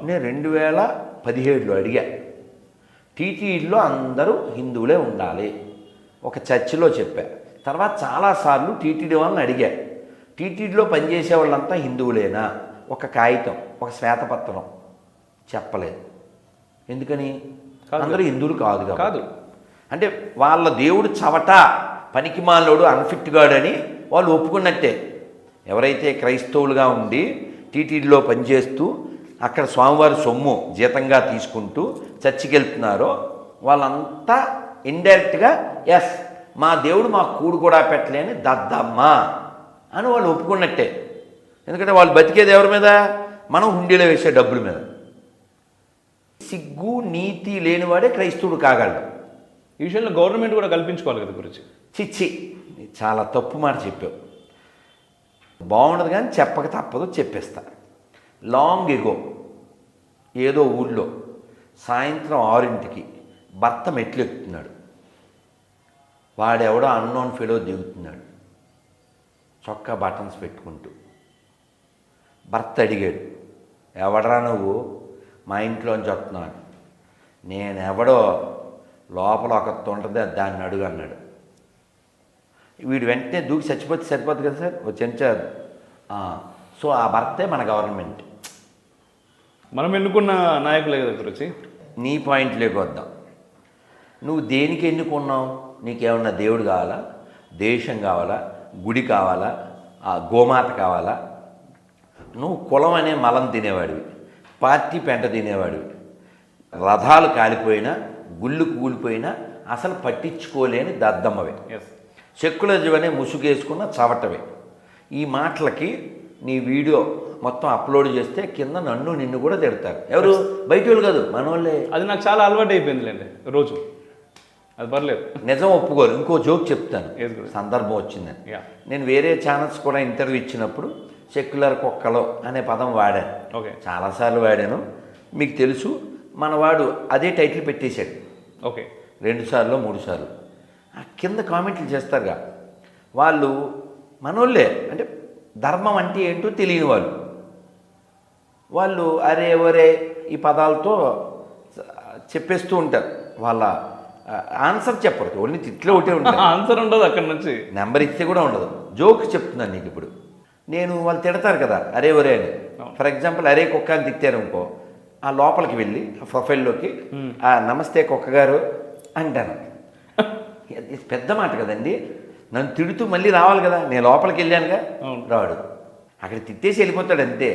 నేను 2017లో అడిగా, టీటీడీలో అందరూ హిందువులే ఉండాలి, ఒక చర్చిలో చెప్పా. తర్వాత చాలాసార్లు టీటీడీ వాళ్ళని అడిగా, టీటీడీలో పనిచేసే వాళ్ళంతా హిందువులేనా, ఒక కాగితం, ఒక శ్వేతపత్రం చెప్పలేదు. ఎందుకని? అందరూ హిందువులు కాదు. అంటే వాళ్ళ దేవుడు చవట, పనికిమాలోడు, అన్ఫిట్గాడని వాళ్ళు ఒప్పుకున్నట్టే. ఎవరైతే క్రైస్తవులుగా ఉండి టీటీడీలో పనిచేస్తూ అక్కడ స్వామివారి సొమ్ము జీతంగా తీసుకుంటూ చర్చికి వెళ్తున్నారో వాళ్ళంతా ఇండైరెక్ట్గా ఎస్ మా దేవుడు మా కూడు కూడా పెట్టలేని దద్దమ్మా అని వాళ్ళు ఒప్పుకున్నట్టే. ఎందుకంటే వాళ్ళు బతికేది ఎవరి మీద? మనం హుండీలో వేసే డబ్బుల మీద. సిగ్గు నీతి లేనివాడే క్రైస్తవుడు కాగలడు. ఈ విషయంలో గవర్నమెంట్ కూడా కల్పించుకోవాలి కదా గురించి. చిచ్చి, చాలా తప్పు మాట చెప్పావు. బాగుండదు కానీ చెప్పక తప్పదు, చెప్పేస్తా. లాంగ్ ఎగో ఏదో ఊళ్ళో సాయంత్రం 6ంటికి భర్త మెట్లు ఎక్కుతున్నాడు. వాడెవడో అన్నోన్ ఫెలో దిగుతున్నాడు చొక్కా బటన్స్ పెట్టుకుంటూ. భర్త అడిగాడు, ఎవడరా నువ్వు, మా ఇంట్లోంచి వస్తున్నాను. నేనెవడో లోపల ఒకటి ఉంటుంది దాన్ని అడుగు అన్నాడు. వీడు వెంటనే దూకి చచ్చిపోతే సరిపోతుంది కదా సార్, చెంచారు. సో ఆ భర్తే మన గవర్నమెంట్. మనం ఎన్నుకున్న నాయకులే కదా గురించి. నీ పాయింట్లోకి వద్దాం. నువ్వు దేనికి ఎన్నుకున్నావు? నీకేమన్నా దేవుడు కావాలా, దేశం కావాలా, గుడి కావాలా, గోమాత కావాలా? నువ్వు కులం అనే మలం తినేవాడివి, పార్టీ పెంట తినేవాడివి. రథాలు కాలిపోయినా, గుళ్ళు కూలిపోయినా అసలు పట్టించుకోలేని దద్దమ్మవే. సెక్యులరిజం అనే ముసుగేసుకున్న చవటవే. ఈ మాటలకి నీ వీడియో మొత్తం అప్లోడ్ చేస్తే కింద నన్ను నిన్ను కూడా తిడతారు. ఎవరు? బయట వాళ్ళు కాదు, మనోళ్ళే. అది నాకు చాలా అలవాటు అయిపోయిందిలేండి రోజు. అది పర్లేదు, నిజం ఒప్పుకోరు. ఇంకో జోక్ చెప్తాను, సందర్భం వచ్చిందని. నేను వేరే ఛానల్స్ కూడా ఇంటర్వ్యూ ఇచ్చినప్పుడు సెక్యులర్ కుక్కలో అనే పదం వాడాను. చాలాసార్లు వాడాను. మీకు తెలుసు, మనవాడు అదే టైటిల్ పెట్టేశాడు. 2 సార్లు 3 సార్లు. ఆ కింద కామెంట్లు చేస్తారుగా వాళ్ళు, మనోళ్ళే. అంటే ధర్మం అంటే ఏంటో తెలియని వాళ్ళు అరే ఒరే ఈ పదాలతో చెప్పేస్తూ ఉంటారు. వాళ్ళ ఆన్సర్ చెప్పరు, ఓన్లీ తిట్లో ఒకటే ఉంటుంది, ఆన్సర్ ఉండదు. అక్కడ నుంచి నెంబర్ ఇస్తే కూడా ఉండదు. జోక్ చెప్తున్నాను నీకు ఇప్పుడు. నేను వాళ్ళు తిడతారు కదా అరే ఒరే అని. ఫర్ ఎగ్జాంపుల్ అరే కుక్క అని తిట్టారు అనుకో, ఆ లోపలికి వెళ్ళి ఆ ప్రొఫైల్లోకి నమస్తే కుక్క గారు అంటాను. పెద్ద మాట కదండి. నన్ను తిడుతూ మళ్ళీ రావాలి కదా, నేను లోపలికి వెళ్ళానుగా, రాడు. అక్కడ తిట్టేసి వెళ్ళిపోతాడు అంతే.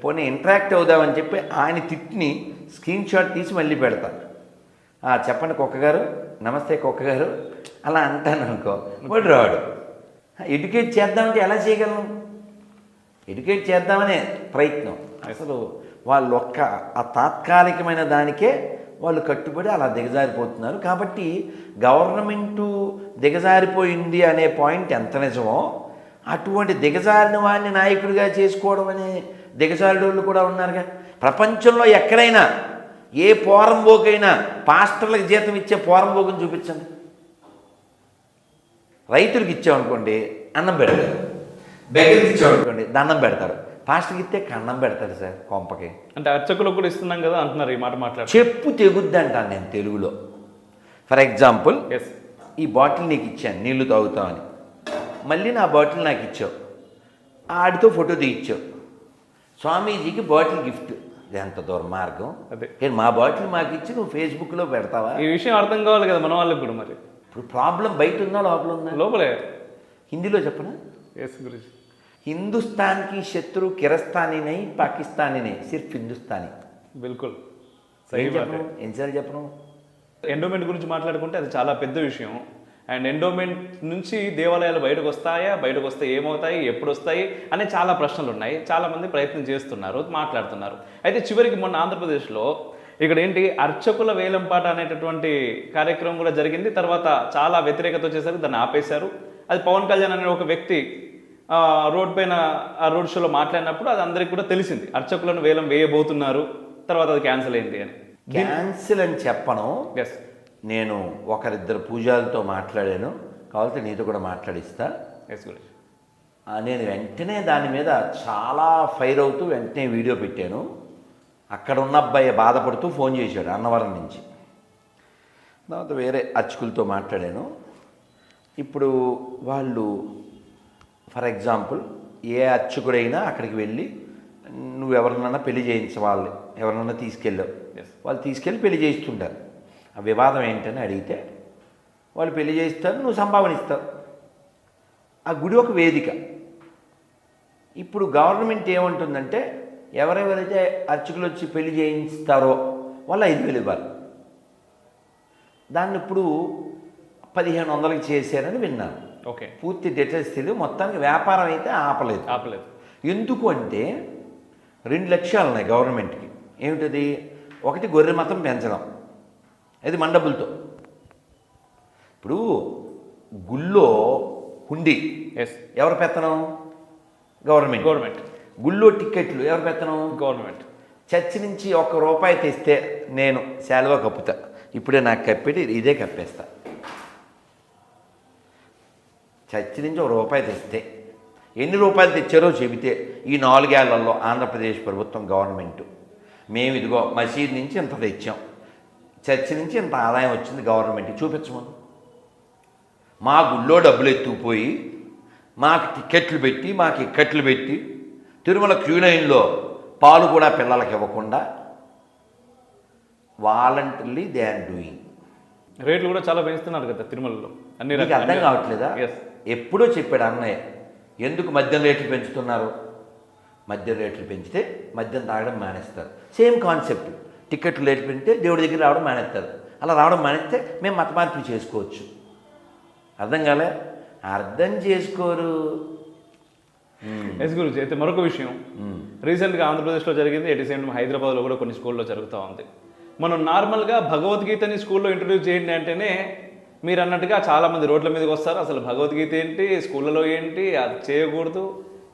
పోనీ ఇంటరాక్ట్ అవుదామని చెప్పి ఆయన తిట్టిని స్క్రీన్ షాట్ తీసి మళ్ళీ పెడతాను. చెప్పండి కుక్క గారు, నమస్తే కుక్క గారు అలా అంటాను అనుకో, వాడు రాడు. ఎడ్యుకేట్ చేద్దామంటే ఎలా చేయగలను? ఎడ్యుకేట్ చేద్దామనే ప్రయత్నం. అసలు వాళ్ళు ఆ తాత్కాలికమైన దానికే వాళ్ళు కట్టుబడి అలా దిగజారిపోతున్నారు. కాబట్టి గవర్నమెంటు దిగజారిపోయింది అనే పాయింట్ ఎంత నిజమో, అటువంటి దిగజారిన వాడిని నాయకుడిగా చేసుకోవడం అనే దిగజారుడు కూడా ఉన్నారుగా. ప్రపంచంలో ఎక్కడైనా ఏ పోరంబోకైనా పాస్టర్లకు జీతం ఇచ్చే పోరంబోకుని చూపించండి. రైతులకు ఇచ్చామనుకోండి అన్నం పెడతారు, బెగ్గరికి ఇచ్చామనుకోండి దండం పెడతారు, పాస్టర్కి ఇస్తే కన్నం పెడతాడు సార్ కొంపకి. అంటే అర్చకులకు కూడా ఇస్తున్నాం కదా అంటున్నారు. ఈ మాట మాట్లాడు, చెప్పు తెగుద్ది అంటాను నేను తెలుగులో. ఫర్ ఎగ్జాంపుల్, ఈ బాటిల్ నీకు ఇచ్చాను నీళ్లు తాగుతామని, మళ్ళీ నా బాటిల్ నాకు ఇచ్చావు, ఆడితో ఫోటో తీయించావు, స్వామీజీకి బాటిల్ గిఫ్ట్. ఇది ఎంత దుర్మార్గం. అదే మా బాటిల్ మాకు ఇచ్చి నువ్వు ఫేస్బుక్లో పెడతావా? ఈ విషయం అర్థం కావాలి కదా మన వాళ్ళకి కూడా. మరి ఇప్పుడు ప్రాబ్లం బయట ఉందా లోపల ఉందా? లోపలే. హిందీలో చెప్పనా? గురించి हिंदुस्तान की शत्रु किरस्तानी नहीं पाकिस्तानी नहीं सिर्फ हिंदुस्तानी. బిల్కుల్ ఎన్నిసార్లు చెప్పను. ఎండోమెంట్ గురించి మాట్లాడుకుంటే అది చాలా పెద్ద విషయం. అండ్ ఎండోమెంట్ నుంచి దేవాలయాలు బయటకు వస్తాయా, బయటకు వస్తే ఏమవుతాయి, ఎప్పుడు వస్తాయి అనే చాలా ప్రశ్నలు ఉన్నాయి. చాలామంది ప్రయత్నం చేస్తున్నారు, మాట్లాడుతున్నారు. అయితే చివరికి మొన్న ఆంధ్రప్రదేశ్లో ఇక్కడ ఏంటి అర్చకుల వేలంపాట అనేటటువంటి కార్యక్రమం కూడా జరిగింది. తర్వాత చాలా వ్యతిరేకత వచ్చేసరికి దాన్ని ఆపేశారు. అది పవన్ కళ్యాణ్ అనే ఒక వ్యక్తి రోడ్ పైన ఆ రోడ్ షోలో మాట్లాడినప్పుడు అది అందరికి కూడా తెలిసింది, అర్చకులను వేలం వేయబోతున్నారు. తర్వాత అది క్యాన్సిల్ అయింది అని. క్యాన్సిల్ అని చెప్పను. నేను ఒకరిద్దరు పూజాలతో మాట్లాడాను, కావాలంటే నీతో కూడా మాట్లాడిస్తా. నేను వెంటనే దాని మీద చాలా ఫైర్ అవుతూ వెంటనే వీడియో పెట్టాను. అక్కడ ఉన్న అబ్బాయి బాధపడుతూ ఫోన్ చేశాడు అన్నవరం నుంచి. తర్వాత వేరే అర్చకులతో మాట్లాడాను. ఇప్పుడు వాళ్ళు ఫర్ ఎగ్జాంపుల్ ఏ అర్చకుడైనా అక్కడికి వెళ్ళి నువ్వు ఎవరినైనా పెళ్లి చేయించవాలి, ఎవరినైనా తీసుకెళ్ళావు, వాళ్ళు తీసుకెళ్ళి పెళ్లి చేయిస్తుంటారు. ఆ వివాదం ఏంటని అడిగితే వాళ్ళు పెళ్లి చేయిస్తారు, నువ్వు సంభావన ఇస్తావు. ఆ గుడి ఒక వేదిక. ఇప్పుడు గవర్నమెంట్ ఏమంటుందంటే ఎవరెవరైతే అర్చకులు వచ్చి పెళ్లి చేయిస్తారో వాళ్ళు 5,000 ఇవ్వాలి. దాన్ని ఇప్పుడు 1,500కి చేశారని విన్నాను. ఓకే, పూర్తి డీటెయిల్స్ తెలియదు. మొత్తానికి వ్యాపారం అయితే ఆపలేదు. ఎందుకు అంటే 2 లక్ష్యాలు ఉన్నాయి గవర్నమెంట్కి. ఏమిటది? ఒకటి గొర్రె మతం పెంచడం, అది మన డబ్బులతో. ఇప్పుడు గుళ్ళో హుండీ ఎవరు పెత్తనం? గవర్నమెంట్. గుళ్ళో టిక్కెట్లు ఎవరు పెత్తనం? గవర్నమెంట్. చర్చి నుంచి ₹1 తెస్తే నేను శాలువా కప్పుతా, ఇప్పుడే నాకు కప్పెట్టి ఇదే కప్పేస్తా. చర్చి నుంచి ₹1 తెస్తే ఎన్ని రూపాయలు తెచ్చారో చెబితే ఈ 4 ఏళ్లలో ఆంధ్రప్రదేశ్ ప్రభుత్వం గవర్నమెంట్ మేము ఇదిగో మసీద్ నుంచి ఇంత తెచ్చాం, చర్చి నుంచి ఇంత ఆదాయం వచ్చింది గవర్నమెంట్ చూపించమను. మా గుళ్ళో డబ్బులు ఎత్తుకుపోయి మాకు టికెట్లు పెట్టి మాకు ఇక్కట్లు పెట్టి తిరుమల క్యూ లైన్లో పాలు కూడా పిల్లలకి ఇవ్వకుండా వాలంటరీ దే ఆర్ డూయింగ్. రేట్లు కూడా చాలా పెంచుతున్నారు కదా తిరుమలలో. నీకు అర్థం కావట్లేదా? ఎప్పుడో చెప్పాడు అన్నయ్య, ఎందుకు మద్యం రేట్లు పెంచుతున్నారు? మద్యం రేట్లు పెంచితే మద్యం తాగడం మానేస్తారు. Same concept. టికెట్లు రేట్లు పెంచితే దేవుడి దగ్గర రావడం మానేస్తారు. అలా రావడం మానేస్తే మేము మత మార్పు చేసుకోవచ్చు. అర్థం కాలే? అర్థం చేసుకోరు. ఎస్ గురుజీ, అయితే మరొక విషయం, రీసెంట్గా ఆంధ్రప్రదేశ్లో జరిగింది, ఎట్ ది సేమ్ టైం హైదరాబాద్లో కూడా కొన్ని స్కూల్లో జరుగుతూ ఉంది. మనం నార్మల్గా భగవద్గీతని స్కూల్లో ఇంట్రొడ్యూస్ చేయండి అంటేనే మీరు అన్నట్టుగా చాలామంది రోడ్ల మీదకి వస్తారు. అసలు భగవద్గీత ఏంటి, స్కూళ్ళలో ఏంటి, అది చేయకూడదు,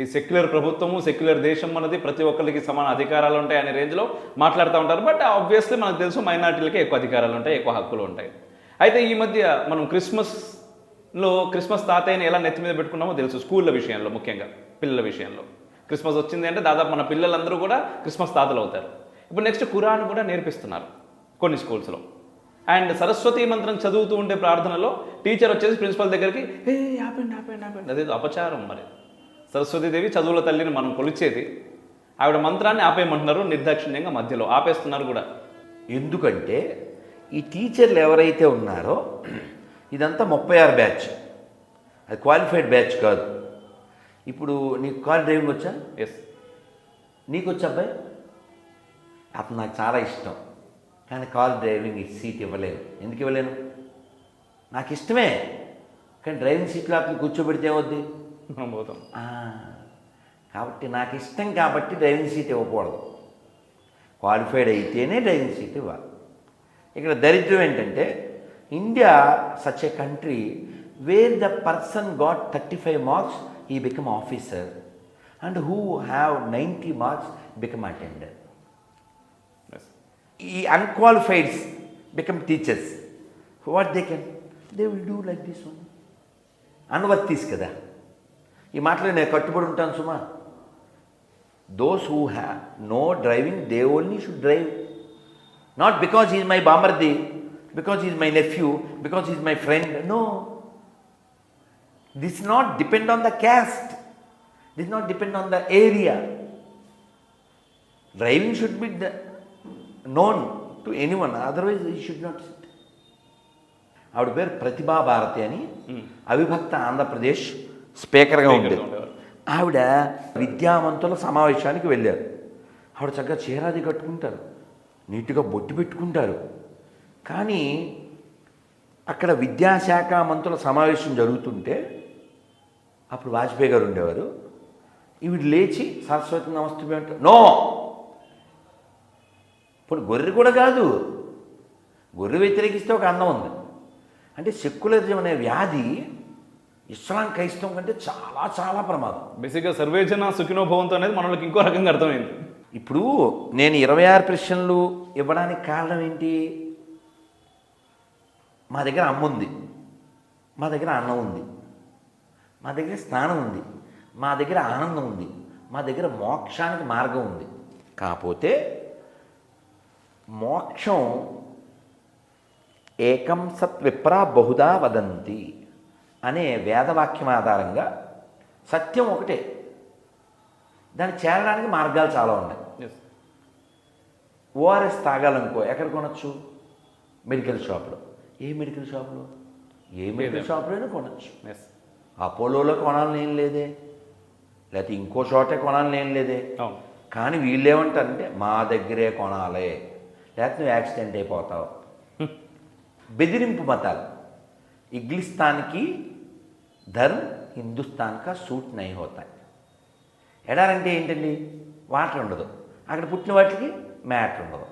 ఈ సెక్యులర్ ప్రభుత్వము, సెక్యులర్ దేశం అన్నది ప్రతి ఒక్కరికి సమాన అధికారాలు ఉంటాయి అనే రేంజ్లో మాట్లాడుతూ ఉంటారు. బట్ ఆబ్వియస్లీ మనకు తెలుసు మైనార్టీలకే ఎక్కువ అధికారాలు ఉంటాయి, ఎక్కువ హక్కులు ఉంటాయి. అయితే ఈ మధ్య మనం క్రిస్మస్ తాతయ్యని ఎలా నెత్తి మీద పెట్టుకున్నామో తెలుసు. స్కూళ్ళ విషయంలో, ముఖ్యంగా పిల్లల విషయంలో క్రిస్మస్ వచ్చింది అంటే దాదాపు మన పిల్లలందరూ కూడా క్రిస్మస్ తాతలు అవుతారు. ఇప్పుడు నెక్స్ట్ ఖురాన్ కూడా నేర్పిస్తున్నారు కొన్ని స్కూల్స్లో. అండ్ సరస్వతి మంత్రం చదువుతూ ఉండే ప్రార్థనలో టీచర్ వచ్చేసి ప్రిన్సిపల్ దగ్గరికి ఆపండి, అదేదో అపచారం. మరి సరస్వతీదేవి చదువుల తల్లిని మనం కొలిచేది, ఆవిడ మంత్రాన్ని ఆపేయమంటున్నారు నిర్దాక్షిణ్యంగా, మధ్యలో ఆపేస్తున్నారు కూడా. ఎందుకంటే ఈ టీచర్లు ఎవరైతే ఉన్నారో ఇదంతా 36 బ్యాచ్, అది క్వాలిఫైడ్ బ్యాచ్ కాదు. ఇప్పుడు నీకు కార్ డ్రైవింగ్ వచ్చా? ఎస్. నీకు వచ్చా అబ్బాయి? అతను నాకు చాలా ఇష్టం, కానీ కార్ డ్రైవింగ్ సీట్ ఇవ్వలేను. ఎందుకు ఇవ్వలేను? నాకు ఇష్టమే, కానీ డ్రైవింగ్ సీట్లో అతను కూర్చోబెడితే ఏమవుద్ది? మనం పోతాం. కాబట్టి నాకు ఇష్టం కాబట్టి డ్రైవింగ్ సీట్ ఇవ్వకూడదు. క్వాలిఫైడ్ అయితేనే డ్రైవింగ్ సీట్ ఇవ్వాలి. ఇక్కడ దరిద్రం ఏంటంటే India such a country where the person got 35 marks he become officer and who have 90 marks become attendant. Yes. ఈ unqualifieds become teachers. What they will do like this one. అనువర్తీస్ కదా ఈ మాటలు. నేను కట్టుబడి ఉంటాను సుమా. those who have no driving, they only should drive. Not because he is my bamardi, because he is my nephew, because he is my friend. No. This not depend on the caste. This not depend on the area. Driving should be known to anyone. Otherwise, he should not sit. ఆవిడ పేరు ప్రతిభా భారతి అని అవిభక్త ఆంధ్రప్రదేశ్ స్పీకర్గా ఉండేది. ఆవిడ విద్యావంతుల సమావేశానికి వెళ్ళారు. ఆవిడ చక్కగా చీరాది కట్టుకుంటారు, నీట్గా బొట్టు పెట్టుకుంటారు. కానీ అక్కడ విద్యాశాఖ మంత్రుల సమావేశం జరుగుతుంటే అప్పుడు వాజ్పేయి గారు ఉండేవారు. ఈవిడ లేచి సరస్వతి నమస్తే అంటారు. నో, ఇప్పుడు గొర్రె కూడా కాదు, గొర్రె వ్యతిరేకిస్తే ఒక అందం ఉంది. అంటే సెక్యులరిజం అనే వ్యాధి ఇస్లాం క్రైస్తవం కంటే చాలా చాలా ప్రమాదం. బేసిక్గా సర్వేజన సుఖినోభవంతో అనేది మనకి ఇంకో రకంగా అర్థమైంది. ఇప్పుడు నేను 26 ప్రశ్నలు ఇవ్వడానికి కారణం ఏంటి? మా దగ్గర అమ్మ ఉంది, మా దగ్గర అన్నం ఉంది, మా దగ్గర స్నానం ఉంది, మా దగ్గర ఆనందం ఉంది, మా దగ్గర మోక్షానికి మార్గం ఉంది. కాకపోతే మోక్షం ఏకం సత్ విప్రా బహుదా వదంతి అనే వేదవాక్యం ఆధారంగా సత్యం ఒకటే, దాన్ని చేరడానికి మార్గాలు చాలా ఉన్నాయి. ఎస్ ఓఆర్ఎస్ తాగాలనుకో ఎక్కడ కొనొచ్చు? మెడికల్ షాప్లో. ఏ మెడికల్ షాప్లో? ఏ మెడికల్ షాప్లోనే కొనొచ్చు. ఎస్ అపోలోలో కొనాలని ఏం లేదే, లేకపోతే ఇంకో చోటే కొనాలని ఏం లేదే. అవును. కానీ వీళ్ళు ఏమంటారంటే మా దగ్గరే కొనాలి, లేకపోతే నువ్వు యాక్సిడెంట్ అయిపోతావు. బెదిరింపు మతాలు. ఇంగ్లిస్తాన్కి ధర్మ్ హిందుస్థాన్ కా సూట్ నై హోతాయి. ఎడారంటే ఏంటండి? వాటర్ ఉండదు, అక్కడ పుట్టిన వాటికి మ్యాటర్ ఉండదు.